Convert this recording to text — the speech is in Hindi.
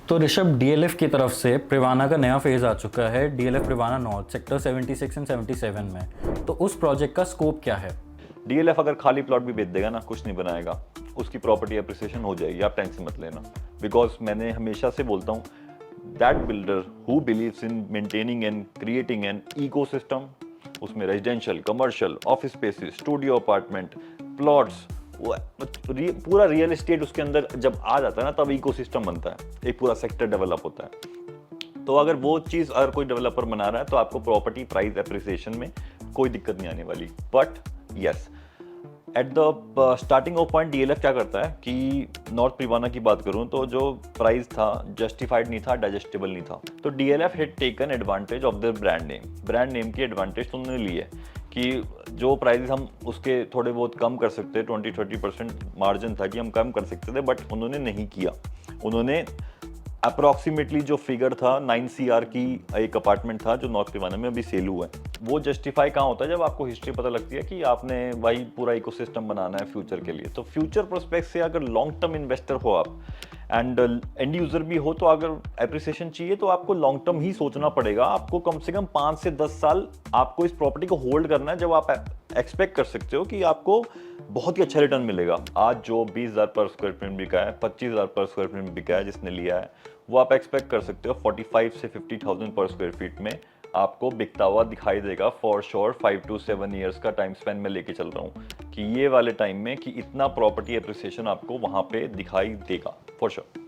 तो ऋषभ, डीएलएफ की तरफ से प्रिवाना का नया फेज आ चुका है, DLF Privana north sector 76 and 77 में। तो उस प्रोजेक्ट का स्कोप क्या है? डीएलएफ अगर खाली प्लॉट भी बेच देगा ना, कुछ नहीं बनाएगा, उसकी प्रॉपर्टी अप्रिसिएशन हो जाएगी, आप टेंशन मत लेना। बिकॉज मैंने हमेशा से बोलता हूँ, that builder who believes in maintaining and creating an ecosystem, उसमें residential, commercial, office spaces, studio apartment, plots, पूरा रियल एस्टेट उसके अंदर जब आ जाता है ना, तब इकोसिस्टम बनता है, एक पूरा सेक्टर डेवलप होता है। तो अगर वो चीज़ अगर कोई डेवलपर बना रहा है तो आपको प्रॉपर्टी प्राइस एप्रिसिएशन में कोई दिक्कत नहीं आने वाली। But yes, at the starting of point DLF क्या करता है कि नॉर्थ प्रिवाना की बात करूं तो जो प्राइस था जस्टिफाइड नहीं था, डाइजेस्टेबल नहीं था। तो DLF had taken advantage of the brand name की एडवांटेज तो उन्होंने ली है कि जो प्राइस हम उसके थोड़े बहुत कम कर सकते, 20-30% मार्जिन था कि हम कम कर सकते थे, बट उन्होंने नहीं किया। उन्होंने अप्रॉक्सीमेटली जो फिगर था 9 CR की एक अपार्टमेंट था जो नॉर्थ प्रिवाना में अभी सेल हुआ है। वो जस्टिफाई कहाँ होता है? जब आपको हिस्ट्री पता लगती है कि आपने भाई पूरा इकोसिस्टम बनाना है फ्यूचर के लिए। तो फ्यूचर प्रोस्पेक्ट से अगर लॉन्ग टर्म इन्वेस्टर हो आप एंड एंड यूजर भी हो, तो अगर एप्रिसिएशन चाहिए तो आपको लॉन्ग टर्म ही सोचना पड़ेगा। आपको कम से कम 5 से 10 साल आपको इस प्रॉपर्टी को होल्ड करना है, जब आप एक्सपेक्ट कर सकते हो कि आपको बहुत ही अच्छा रिटर्न मिलेगा। आज जो 20,000 पर स्क्वायर फीट बिका है, 25,000 पर स्क्वायर फीट बिका है जिसने लिया है, वो आप एक्सपेक्ट कर सकते हो 45 से 50,000 पर स्क्वायर फीट में आपको बिकता हुआ दिखाई देगा फॉर श्योर। 5 to 7 ईयर्स का टाइम स्पेन में लेके चल रहा हूँ कि ये वाले टाइम में कि इतना प्रॉपर्टी एप्रिसिएशन आपको वहाँ पे दिखाई देगा फॉर श्योर।